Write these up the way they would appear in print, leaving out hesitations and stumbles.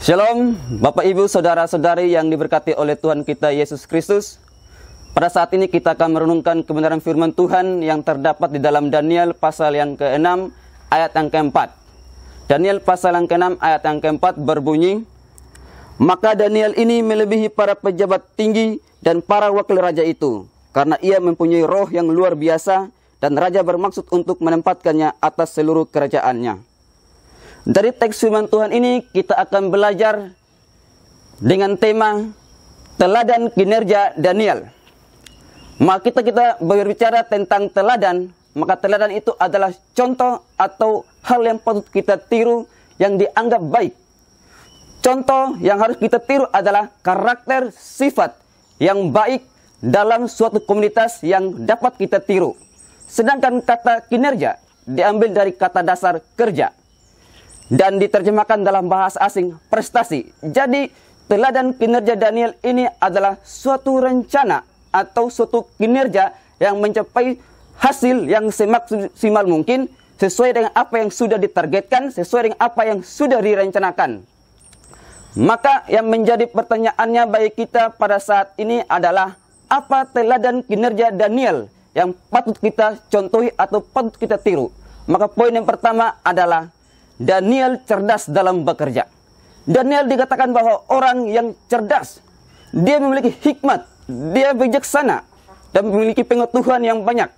Shalom, Bapak Ibu, Saudara-saudari yang diberkati oleh Tuhan kita Yesus Kristus. Pada saat ini kita akan merenungkan kebenaran firman Tuhan yang terdapat di dalam Daniel pasal yang ke-6 ayat yang ke-4. Daniel pasal yang ke-6 ayat yang ke-4 berbunyi, "Maka Daniel ini melebihi para pejabat tinggi dan para wakil raja itu, karena ia mempunyai roh yang luar biasa dan raja bermaksud untuk menempatkannya atas seluruh kerajaannya." Dari teks firman Tuhan ini kita akan belajar dengan tema teladan kinerja Daniel. Maka kita berbicara tentang teladan, maka teladan itu adalah contoh atau hal yang patut kita tiru yang dianggap baik. Contoh yang harus kita tiru adalah karakter sifat yang baik dalam suatu komunitas yang dapat kita tiru. Sedangkan kata kinerja diambil dari kata dasar kerja dan diterjemahkan dalam bahasa asing prestasi. Jadi teladan kinerja Daniel ini adalah suatu rencana atau suatu kinerja yang mencapai hasil yang semaksimal mungkin sesuai dengan apa yang sudah ditargetkan, sesuai dengan apa yang sudah direncanakan. Maka yang menjadi pertanyaannya bagi kita pada saat ini adalah, apa teladan kinerja Daniel yang patut kita contohi atau patut kita tiru? Maka poin yang pertama adalah Daniel cerdas dalam bekerja. Daniel dikatakan bahwa orang yang cerdas, dia memiliki hikmat, dia bijaksana, dan memiliki pengetahuan yang banyak.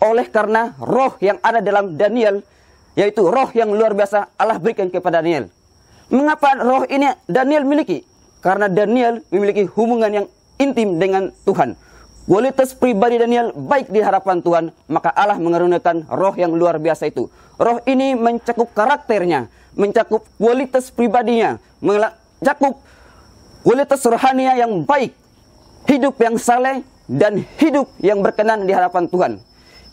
Oleh karena roh yang ada dalam Daniel, yaitu roh yang luar biasa Allah berikan kepada Daniel. Mengapa roh ini Daniel miliki? Karena Daniel memiliki hubungan yang intim dengan Tuhan. Kualitas pribadi Daniel baik di hadapan Tuhan, maka Allah mengaruniakan roh yang luar biasa itu. Roh ini mencakup karakternya, mencakup kualitas pribadinya, mencakup kualitas rohaninya yang baik, hidup yang saleh, dan hidup yang berkenan di hadapan Tuhan.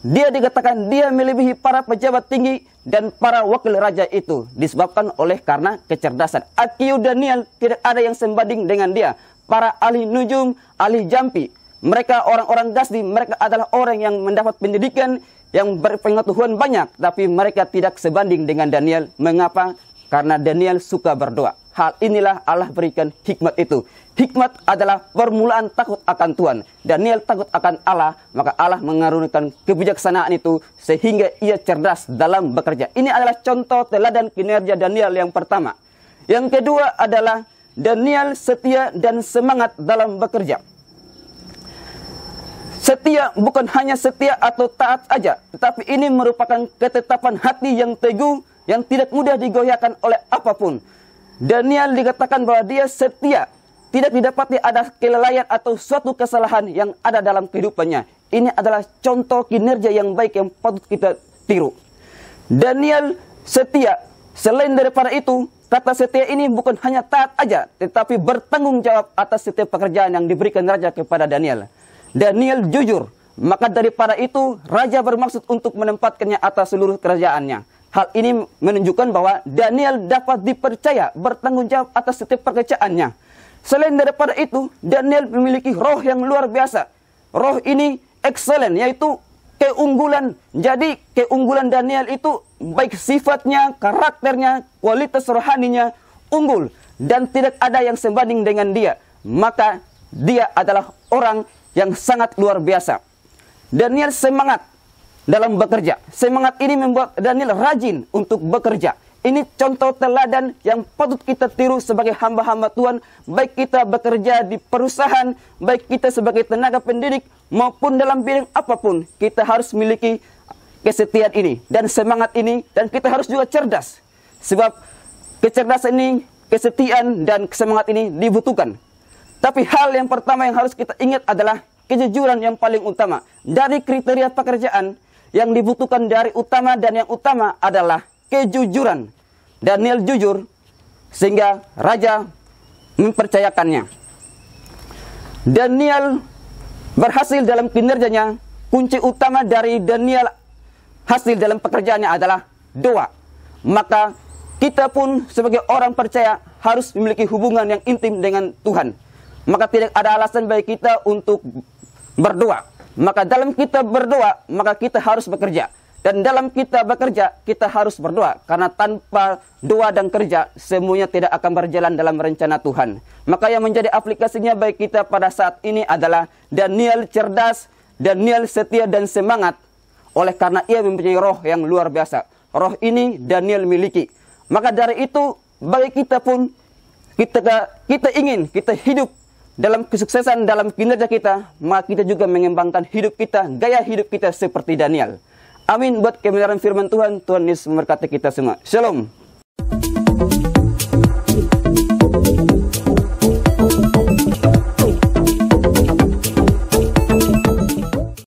Dia dikatakan dia melebihi para pejabat tinggi dan para wakil raja itu, disebabkan oleh karena kecerdasan. IQ Daniel tidak ada yang sebanding dengan dia. Para ahli nujum, ahli jampi, mereka orang-orang gasdi, mereka adalah orang yang mendapat pendidikan, yang berpengetahuan banyak, tapi mereka tidak sebanding dengan Daniel. Mengapa? Karena Daniel suka berdoa. Hal inilah Allah berikan hikmat itu. Hikmat adalah permulaan takut akan Tuhan. Daniel takut akan Allah, maka Allah mengaruniakan kebijaksanaan itu sehingga ia cerdas dalam bekerja. Ini adalah contoh teladan kinerja Daniel yang pertama. Yang kedua adalah Daniel setia dan semangat dalam bekerja. Setia bukan hanya setia atau taat saja, tetapi ini merupakan ketetapan hati yang teguh, yang tidak mudah digoyahkan oleh apapun. Daniel dikatakan bahwa dia setia, tidak didapati ada kelalaian atau suatu kesalahan yang ada dalam kehidupannya. Ini adalah contoh kinerja yang baik yang patut kita tiru. Daniel setia. Selain daripada itu, kata setia ini bukan hanya taat saja, tetapi bertanggung jawab atas setiap pekerjaan yang diberikan raja kepada Daniel. Daniel jujur, maka daripada itu raja bermaksud untuk menempatkannya atas seluruh kerajaannya. Hal ini menunjukkan bahwa Daniel dapat dipercaya bertanggung jawab atas setiap pekerjaannya. Selain daripada itu, Daniel memiliki roh yang luar biasa. Roh ini excellent, yaitu keunggulan. Jadi keunggulan Daniel itu baik sifatnya, karakternya, kualitas rohaninya unggul, dan tidak ada yang sebanding dengan dia. Maka dia adalah orang yang sangat luar biasa. Daniel semangat dalam bekerja. Semangat ini membuat Daniel rajin untuk bekerja. Ini contoh teladan yang patut kita tiru sebagai hamba-hamba Tuhan. Baik kita bekerja di perusahaan, baik kita sebagai tenaga pendidik, maupun dalam bidang apapun, kita harus memiliki kesetiaan ini dan semangat ini, dan kita harus juga cerdas. Sebab kecerdasan ini, kesetiaan dan semangat ini dibutuhkan. Tapi hal yang pertama yang harus kita ingat adalah kejujuran yang paling utama. Dari kriteria pekerjaan yang dibutuhkan dari utama dan yang utama adalah kejujuran. Daniel jujur sehingga raja mempercayakannya. Daniel berhasil dalam kinerjanya. Kunci utama dari Daniel hasil dalam pekerjaannya adalah doa. Maka kita pun sebagai orang percaya harus memiliki hubungan yang intim dengan Tuhan. Maka tidak ada alasan bagi kita untuk berdoa. Maka dalam kita berdoa, maka kita harus bekerja. Dan dalam kita bekerja, kita harus berdoa. Karena tanpa doa dan kerja, semuanya tidak akan berjalan dalam rencana Tuhan. Maka yang menjadi aplikasinya baik kita pada saat ini adalah Daniel cerdas, Daniel setia dan semangat. Oleh karena ia mempunyai roh yang luar biasa. Roh ini Daniel miliki. Maka dari itu, bagi kita pun, kita ingin, kita hidup dalam kesuksesan, dalam kinerja kita, maka kita juga mengembangkan hidup kita, gaya hidup kita seperti Daniel. Amin buat kebenaran firman Tuhan. Tuhan Yesus memberkati kita semua. Shalom.